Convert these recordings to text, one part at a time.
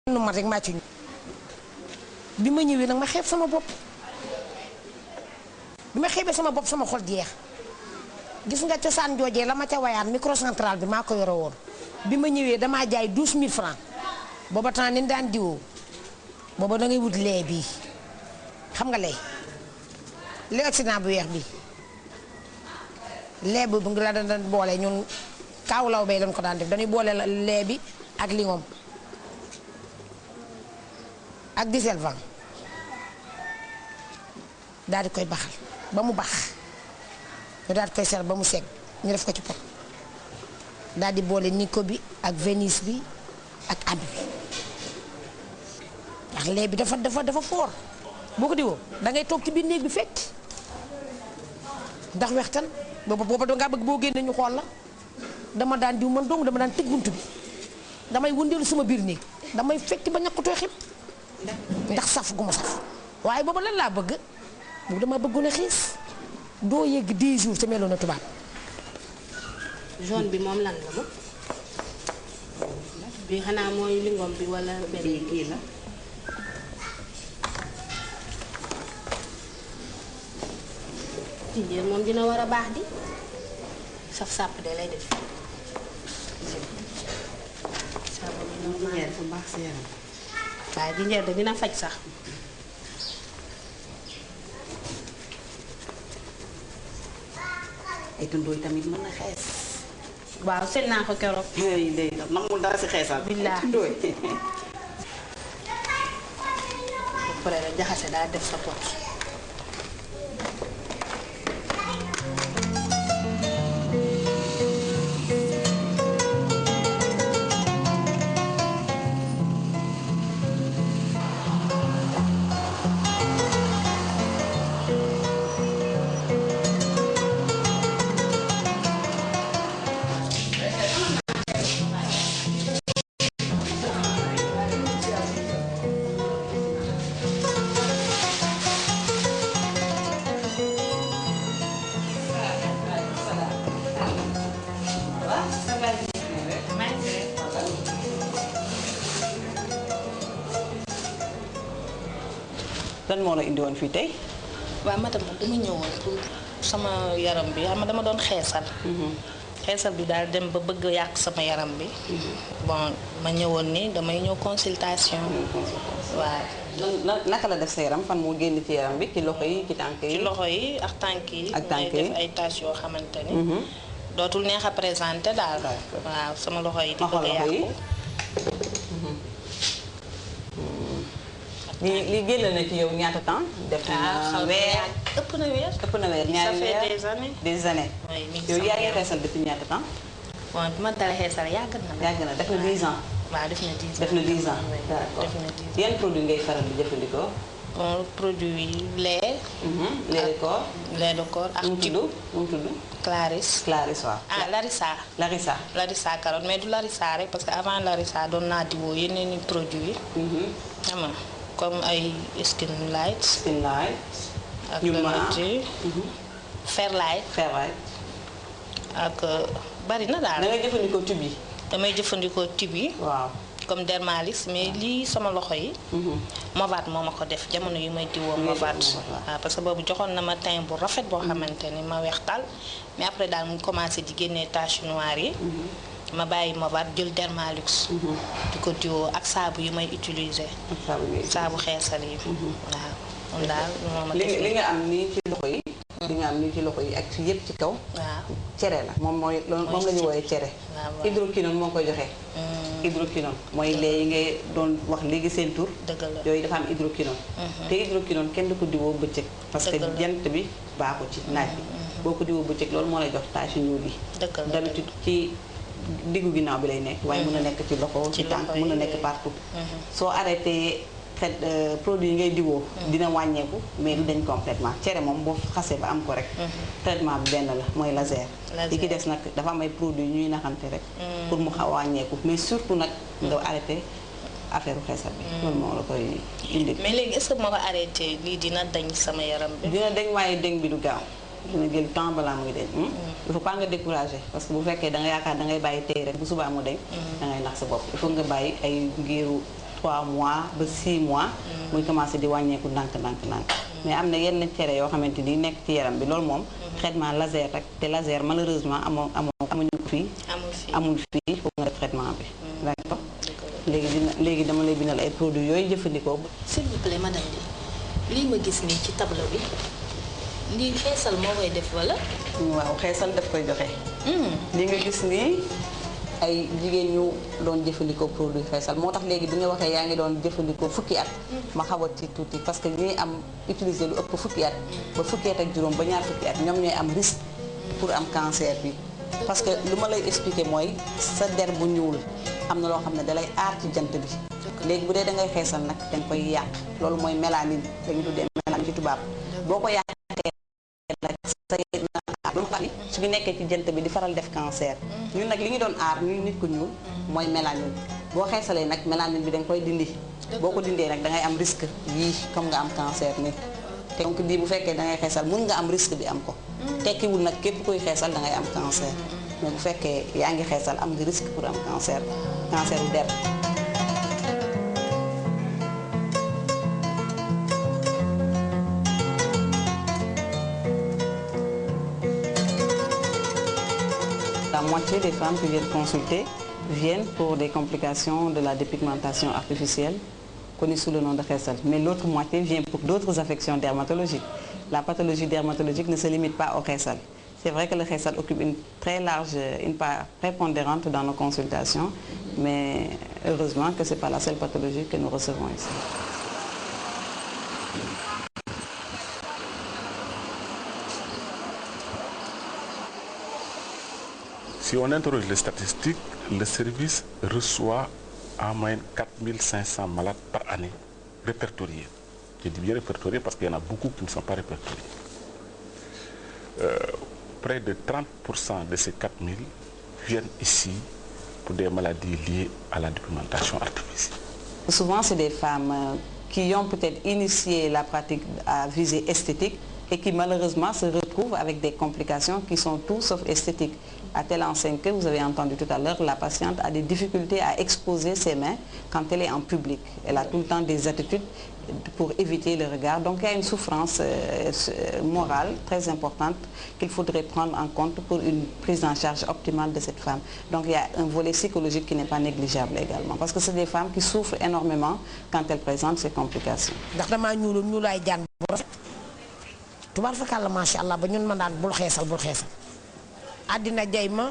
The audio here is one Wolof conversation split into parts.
nu mat rek maa ci ñu bi ma ñëwee nag ma xeeb sama bopp bi ma xeebee sama bopp sama xol jeex gis nga cosaan joojee la ma ca wayaan microcentral bi maa ko yore woon bi ma ñëwee damaa jaay 12000 francs booba temps ni daan diwoo booba da ngay wut lee bii xam nga lee accident bu weex bi lee bu ngi la daan boole ñun kaawlaw bay lañ ko daan def dañuy boole lee bi ak lingom ak diselvan daal di koy baxal ba mu bax ñu daal di koy ser ba mu segg ñu def ko ci pot daal di boole nico bi ak vénis bi ak ab bi ndax lee bi dafa foor boo ko diwoo da ngay toog ci biir néeg bi fekk ndax wextan booba dangaa bëgg boo génne ñu xool la dama daan diw man dong dama daan tëj bunt bi damay wëndeelu sama biir néeg damay fekk ba ñàkkutoo xib ndax saf gu ma saf waaye booba lan laa bëgg boobu dama bëggoon a xiis doo yegg 10 jours te meloon na tubaab. jaune bi moom lan la moom bi xanaa mooy lingom bi wala benn kii la. jinjeer moom dina war a baax di saf sàpp de lay def. jinjeer dafa baax si yaram. waaye jinjeer de dina faj sax. ay tundooy tamit mën na xees. waaw seet naa ko keroog. ay day namul dara si xeesal. billaahi tundooy. ba pare rek jaxase daa def sa pot. lan moo la indi woon fii tey. waaw madame man dama ñëwoon pour sama yaram bi xam nga dama doon xeesal. xeesal bi daal dem ba bëgg yàq sama yaram bi. bon ma ñëwoon ni damay ñëw consultation. waaw. naka la def sa yaram fan moo génn ci yaram bi ci loxo yi ci tànk yi. ci loxo yi ak tànk yi. ak tànk yi def ay taches yoo xamante ni. dootul neex a présenté daal. waaw sama loxo yi di bëgg a yàqu. li génn na ci yow ñaata temps. def na weer ëpp na weer. ëpp na weer ñaari weer ça fait des années. des années. oui mi ngi yow sama yaa ngi yaram. xeesal depuis ñaata temps. bon bi ma dalee xeesal yàgg na. yàgg na def na 10 ans. waaw def na 10 ans. def na 10 ans. oui d'accord def na 10 ans. yan produit ngay faral di jëfandikoo. bon produit yi lait. lait de corps. lait de corps ak nu mu tudd nu mu tudd. Claris. Claris waaw. ah Larissa. Larissa. Larissa carotte mais du Larissa rek parce que avant Larissa doon naa diwoo yeneen i produits. xam nga comme ay skin light. Skin light. ak Yuma. Fairlight. Fairlight. ak bari na da daal. ngay jëfandikoo tube yi. damay jëfandikoo tube yi. waaw. comme Dermalis mais lii sama loxo yi. Movat moo ma ko def jamono yu may diwoo Movat. waaw parce que boobu joxoon na ma teint bu rafet boo xamante ni ma weex tal mais après daal mu commencé di génnee taches noires yi. ma bàyyi Movat jël Dermalux. di ko diwoo ak saabu yu may utiliser. saabu xeesal yi. waaw moom daal moo ma def li nga am nii ci loxo yi. li nga am nii ci loxo yi ak ci yëpp ci kaw. waaw cere la moom mooy moom la ñu wooyee cere. hydroquinone moo koy joxe. hydroquinone mooy lee yi ngay doon wax léegi seen tur. dëgg la yooyu dafa am hydroquinone. te hydroquinone kenn du ko diwoo bëccëg. parce que jant bi baaxu ci naaj bi. boo ko diwoo bëccëg loolu moo lay jox tache ñuul yi. dëgg la d'habitude ci diggu ginnaaw bi lay nekk. waaye mën na nekk ci loxo ci tànk mën na nekk partout. soo arrêté xet produit yi ngay diwoo. dina wàññeeku mais du dañ complètement cere moom boo xasee ba am ko rek. traitement bi benn la mooy laser. li ki des nag dafa am ay produits ñuy naxante rek. pour mu xaw wàññeeku mais surtout nag nga arrêté affaire xeesal bi. loolu moo la koy indi. mais léegi est-ce que moo ko arrêté lii dina dañ sama yaram bi. dina dañ waaye dañ bi du gaaw. dina jël temps balaa muy deñ il faut pas nga décourager parce que bu fekkee da nga yaakaar da ngay bàyyi tey rek bu subaa mu deñ da ngay nax sa bopp il faut nga bàyyi ay ngiru 3 mois ba 6 mois. muy commencé di wàññeeku ndànk. mais am na yenn cere yoo xamante ni nekk ci yaram bi loolu moom. traitement laser rek te laser malheureusement amuñu ko fii. amul fii pour nga def traitement bi. d'accord léegi dama lay bindal ay produits yooyu jëfandikoo. s'il vous plaît madame lii ma gis nii ci tableau bi lii xeesal moo koy def wala. waaw xeesal daf koy joxe. li nga gis nii ay jigéen ñu doon jëfandikoo produit xeesal moo tax léegi bi nga waxee yaa ngi doon jëfandikoo fukki at. ma xawat ci tuuti parce que ñuy am utiliser lu ëpp fukki at ba fukki at ak juróom ba ñaar fukki at ñoom ñooy am risque pour am cancer bi. parce que lu ma lay expliquer mooy sa der bu ñuul am na loo xam ne dalay aar ci jant bi. léegi bu dee da ngay xeesal nag dañ koy yàq loolu mooy mélanine dañu tuddee mélanine ci tubaab boo ko yàqee nag sa su ñu nekkee ci jant bi di faral def cancer ñun nag li ñu doon aar ñuy nit ku ñuul mooy mélanine boo xeesalee nag mélanine bi dañ koy dindi boo ko dindee nag da ngay am risque yii comme nga am cancer ni te donc bii bu fekkee da ngay xeesal mun nga am risque bi am ko tekkiwul nag képp kuy xeesal da ngay am cancer mais bu fekkee yaa ngi xeesal am nga risque pour am cancer bu der. La moitié des femmes qui viennent consulter viennent pour des complications de la dépigmentation artificielle, connue sous le nom de khessal. Mais l'autre moitié vient pour d'autres affections dermatologiques. La pathologie dermatologique ne se limite pas au khessal. C'est vrai que le khessal occupe une part prépondérante dans nos consultations, mais heureusement que ce n'est pas la seule pathologie que nous recevons ici. Si on interroge les statistiques, le service reçoit en moyenne 4500 malades par année répertoriés. Je dis bien répertoriés parce qu'il y en a beaucoup qui ne sont pas répertoriés. Près de 30% de ces 4000 viennent ici pour des maladies liées à la dépigmentation artificielle. Souvent, c'est des femmes qui ont peut-être initié la pratique à visée esthétique et qui malheureusement se retrouvent avec des complications qui sont tout sauf esthétiques. À telle enseigne que vous avez entendu tout à l'heure, la patiente a des difficultés à exposer ses mains quand elle est en public. Elle a tout le temps des attitudes pour éviter le regard. Donc il y a une souffrance morale très importante qu'il faudrait prendre en compte pour une prise en charge optimale de cette femme. Donc il y a un volet psychologique qui n'est pas négligeable également. Parce que c'est des femmes qui souffrent énormément quand elles présentent ces complications. tubaar fakàlla macha allah ba ñun ma daan bul xeesal àddina jay ma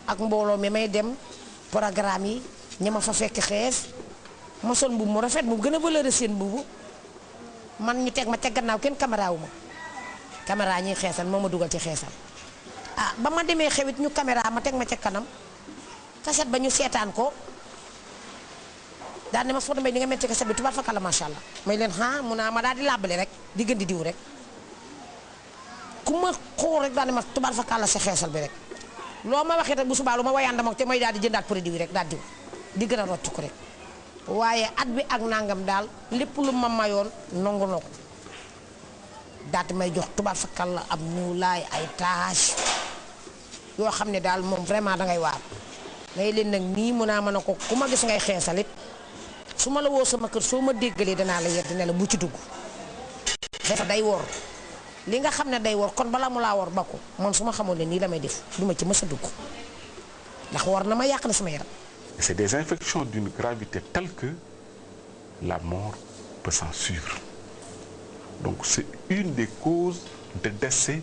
ak mbooloo mi may dem programme yi ña ma fa fekk xees ma sol mbubb mu rafet mu gën a valeureux seen mbubb man ñu teg ma ca gannaaw kenn caméra wu ma caméra ñiy xeesal moo ma dugal ci xeesal ba ma demee xewit ñu caméra ma teg ma ca kanam kaset ba ñu seetaan ko daan ne ma Soxna Mbaye ni nga metti kaset bi tubaar fakàlla macha allah may leen mu naa ma daal di làbbale rek di gën di diw rek ku ma xool rek daal di ma tubaar fa kàlla sa xeesal bi rek loo ma waxee rek bu subaa lu ma wayaan dama te mooy daal di jëndaat produit rek daal di gën a rocc ko rek waaye at bi ak nangam daal lépp lu ma mayoon nangu na ko daal di may jox tubaar fa kàlla ab ñuulaay ay tache yoo xam ne daal moom vraiment dangay waar ngay leen nag nii mun naa mën a ko ku ma gis ngay xeesalit su ma la woo sama kër soo ma déggalee danaa la yedd ne la bu ci dugg xeesal day wor li nga xam ne day wor kon balaa mu laa wor ba ko man su ma xamoon ne nii la may def du ma ci mës a dugg ndax war na ma yàq na sama yaram. C'est des infections d'une gravité telle que la mort peut s'en suivre. Donc c'est une des causes de décès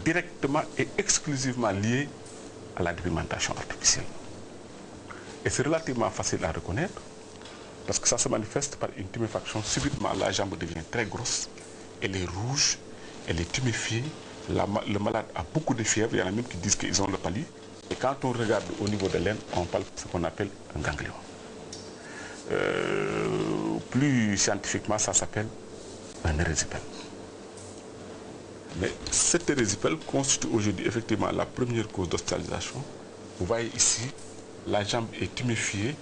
directement et exclusivement liées à la dépigmentation artificielle. Et c'est relativement facile à reconnaître parce que ça se manifeste par une tuméfaction. Subitement, la jambe devient très grosse, elle est rouge, elle est tuméfiée, le malade a beaucoup de fièvre, il y en a même qui disent qu'ils ont le palu. Et quand on regarde au niveau de l'aine, on parle de ce qu'on appelle un ganglion. Plus scientifiquement, ça s'appelle un érésipèle. Mais cet érésipèle constitue aujourd'hui effectivement la première cause d'hospitalisation. Vous voyez ici, la jambe est tuméfiée,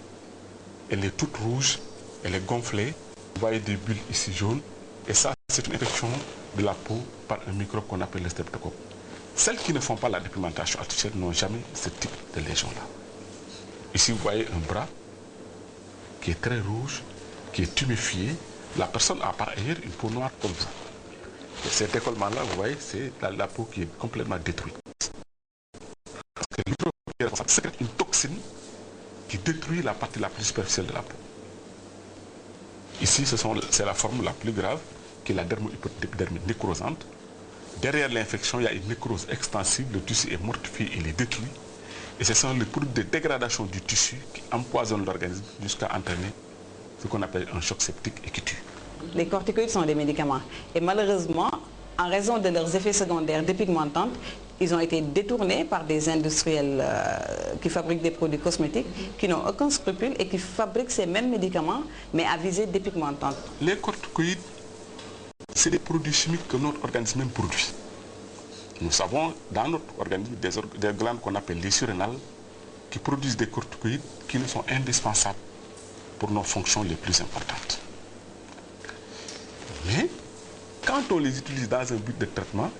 elle est toute rouge, elle est gonflée. Vous voyez des bulles ici jaunes. Et ça, c'est une infection de la peau par un microbe qu'on appelle le streptocoque. Celles qui ne font pas la dépigmentation artificielle n'ont jamais ce type de lésion-là. Ici, vous voyez un bras qui est très rouge, qui est tuméfié. La personne a par ailleurs une peau noire comme ça. Et cet décollement-là, vous voyez, c'est la peau qui est complètement détruite. Parce que l'hydropyrophosphate sécrète une toxine qui détruit la partie la plus superficielle de la peau. Ici, c'est la forme la plus grave, qui est la dermohypodermite nécrosante. Derrière l'infection, il y a une nécrose extensive, le tissu est mortifié, il est détruit. Et ce sont les produits de dégradation du tissu qui empoisonnent l'organisme jusqu'à entraîner ce qu'on appelle un choc septique et qui tue. Les corticoïdes sont des médicaments. Et malheureusement, en raison de leurs effets secondaires dépigmentants, ils ont été détournés par des industriels qui fabriquent des produits cosmétiques, qui n'ont aucun scrupule et qui fabriquent ces mêmes médicaments, mais à visée dépigmentante. Les corticoïdes, c'est des produits chimiques que notre organisme même produit. Nous savons dans notre organisme des glandes qu'on appelle les surrénales qui produisent des corticoïdes qui nous sont indispensables pour nos fonctions les plus importantes. Mais quand on les utilise dans un but de traitement,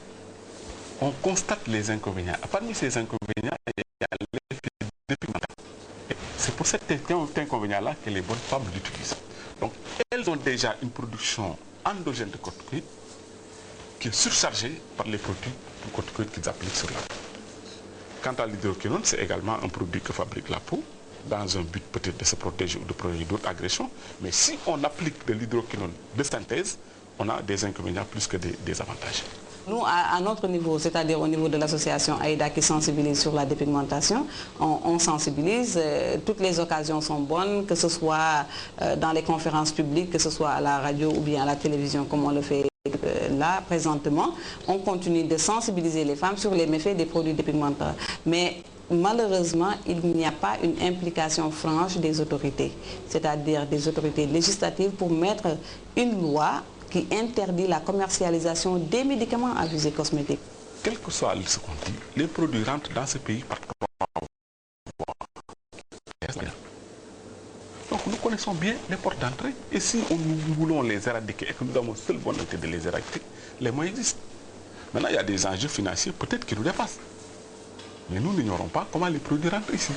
on constate les inconvénients. Parmi ces inconvénients, il y a l'effet dépigmentation. C'est pour cet inconvénient-là que les bonnes femmes l'utilisent. Donc, elles ont déjà une production endogène de corticoïdes qui est surchargée par les produits corticoïdes qu'ils appliquent sur la peau. Quant à l'hydroquinone, c'est également un produit que fabrique la peau, dans un but peut-être de se protéger ou de protéger d'autres agressions. Mais si on applique de l'hydroquinone de synthèse, on a des inconvénients plus que des avantages. Nous, à notre niveau, c'est-à-dire au niveau de l'association AIDA qui sensibilise sur la dépigmentation, on sensibilise, toutes les occasions sont bonnes, que ce soit dans les conférences publiques, que ce soit à la radio ou bien à la télévision, comme on le fait là présentement. On continue de sensibiliser les femmes sur les méfaits des produits dépigmentants. Mais malheureusement, il n'y a pas une implication franche des autorités, c'est-à-dire des autorités législatives pour mettre une loi qui interdit la commercialisation des médicaments à visée cosmétique. Quel que soit ce qu'on dit, les produits rentrent dans ce pays par 3 voies. Donc nous connaissons bien les portes d'entrée. Et si nous voulons les éradiquer et que nous avons seule volonté de les éradiquer, les moyens existent. Maintenant, il y a des enjeux financiers peut-être qui nous dépassent. Mais nous n'ignorons pas comment les produits rentrent ici.